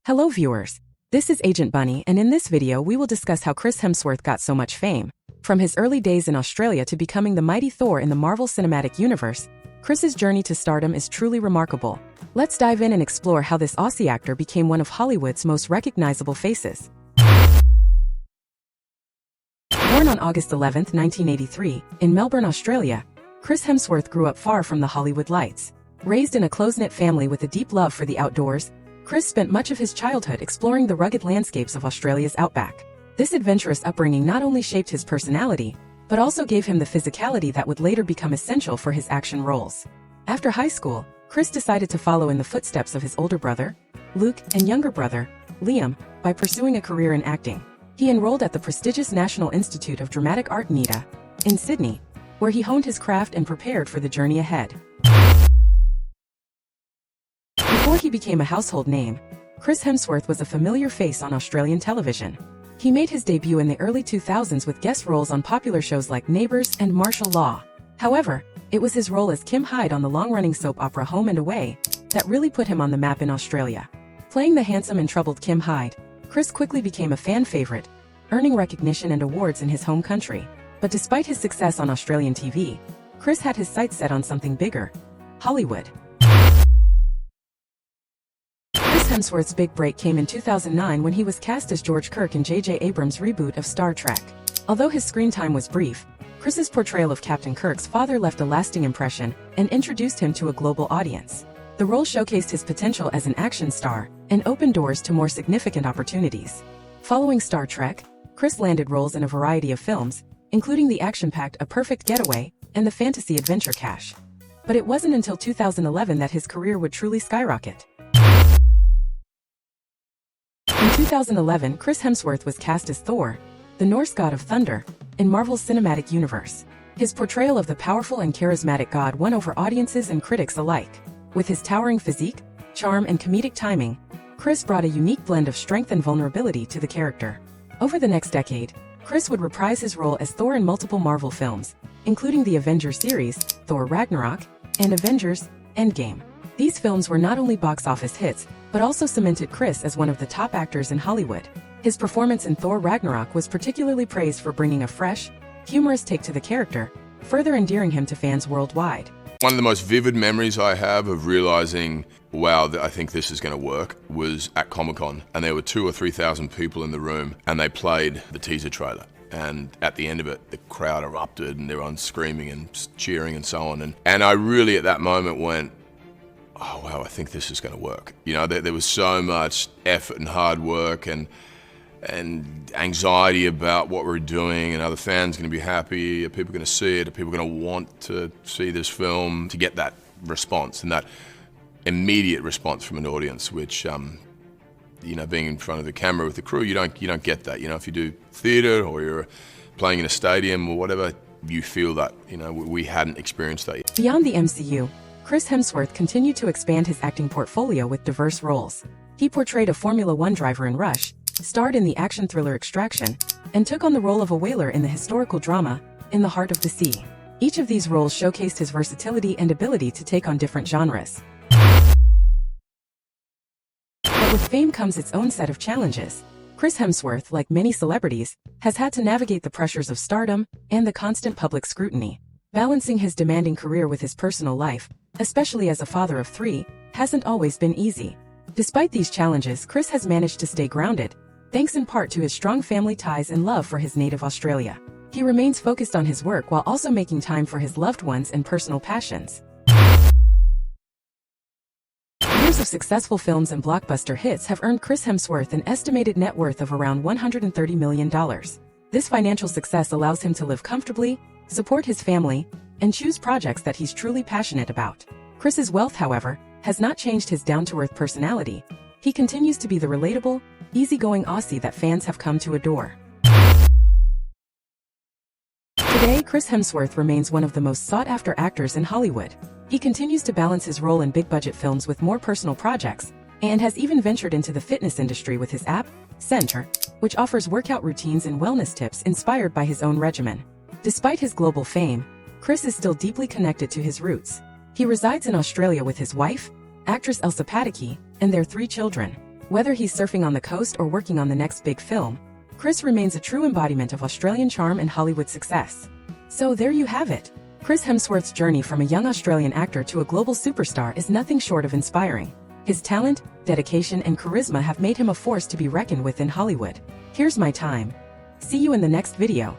Hello viewers, this is Agent Bunny, and in this video we will discuss how Chris Hemsworth got so much fame. From his early days in Australia to becoming the mighty Thor in the Marvel Cinematic Universe, Chris's journey to stardom is truly remarkable. Let's dive in and explore how this Aussie actor became one of Hollywood's most recognizable faces. Born on August 11, 1983, in Melbourne, Australia, Chris Hemsworth grew up far from the Hollywood lights. Raised in a close-knit family with a deep love for the outdoors, Chris spent much of his childhood exploring the rugged landscapes of Australia's outback. This adventurous upbringing not only shaped his personality, but also gave him the physicality that would later become essential for his action roles. After high school, Chris decided to follow in the footsteps of his older brother, Luke, and younger brother, Liam, by pursuing a career in acting. He enrolled at the prestigious National Institute of Dramatic Art NIDA, in Sydney, where he honed his craft and prepared for the journey ahead. Before he became a household name, Chris Hemsworth was a familiar face on Australian television. He made his debut in the early 2000s with guest roles on popular shows like Neighbours and Martial Law. However, it was his role as Kim Hyde on the long-running soap opera Home and Away that really put him on the map in Australia. Playing the handsome and troubled Kim Hyde, Chris quickly became a fan favorite, earning recognition and awards in his home country. But despite his success on Australian TV, Chris had his sights set on something bigger: Hollywood. Chris Hemsworth's big break came in 2009 when he was cast as George Kirk in J.J. Abrams' reboot of Star Trek. Although his screen time was brief, Chris's portrayal of Captain Kirk's father left a lasting impression and introduced him to a global audience. The role showcased his potential as an action star and opened doors to more significant opportunities. Following Star Trek, Chris landed roles in a variety of films, including the action-packed A Perfect Getaway and the fantasy adventure Cash. But it wasn't until 2011 that his career would truly skyrocket. In 2011, Chris Hemsworth was cast as Thor, the Norse god of thunder, in Marvel's Cinematic Universe. His portrayal of the powerful and charismatic god won over audiences and critics alike. With his towering physique, charm, and comedic timing, Chris brought a unique blend of strength and vulnerability to the character. Over the next decade, Chris would reprise his role as Thor in multiple Marvel films, including the Avengers series, Thor Ragnarok, and Avengers: Endgame. These films were not only box office hits, but also cemented Chris as one of the top actors in Hollywood. His performance in Thor Ragnarok was particularly praised for bringing a fresh, humorous take to the character, further endearing him to fans worldwide. One of the most vivid memories I have of realizing, wow, I think this is going to work, was at Comic-Con, and there were 2,000 or 3,000 people in the room, and they played the teaser trailer. And at the end of it, the crowd erupted, and everyone screaming and cheering and so on. And I really, at that moment, went, oh wow, I think this is going to work. You know, there was so much effort and hard work and anxiety about what we're doing, and are the fans going to be happy? Are people going to see it? Are people going to want to see this film? To get that response and that immediate response from an audience, which, you know, being in front of the camera with the crew, you don't get that. You know, if you do theatre or you're playing in a stadium or whatever, you feel that. You know, we hadn't experienced that yet. Beyond the MCU, Chris Hemsworth continued to expand his acting portfolio with diverse roles. He portrayed a Formula One driver in Rush, starred in the action thriller Extraction, and took on the role of a whaler in the historical drama In the Heart of the Sea. Each of these roles showcased his versatility and ability to take on different genres. But with fame comes its own set of challenges. Chris Hemsworth, like many celebrities, has had to navigate the pressures of stardom and the constant public scrutiny. Balancing his demanding career with his personal life, especially as a father of 3, hasn't always been easy. Despite these challenges, Chris has managed to stay grounded, thanks in part to his strong family ties and love for his native Australia. He remains focused on his work while also making time for his loved ones and personal passions. Years of successful films and blockbuster hits have earned Chris Hemsworth an estimated net worth of around $130 million. This financial success allows him to live comfortably, support his family, and choose projects that he's truly passionate about. Chris's wealth, however, has not changed his down-to-earth personality. He continues to be the relatable, easygoing Aussie that fans have come to adore. Today, Chris Hemsworth remains one of the most sought-after actors in Hollywood. He continues to balance his role in big-budget films with more personal projects, and has even ventured into the fitness industry with his app, Center, which offers workout routines and wellness tips inspired by his own regimen. Despite his global fame, Chris is still deeply connected to his roots. He resides in Australia with his wife, actress Elsa Pataky, and their 3 children. Whether he's surfing on the coast or working on the next big film, Chris remains a true embodiment of Australian charm and Hollywood success. So there you have it. Chris Hemsworth's journey from a young Australian actor to a global superstar is nothing short of inspiring. His talent, dedication, and charisma have made him a force to be reckoned with in Hollywood. Here's my time. See you in the next video.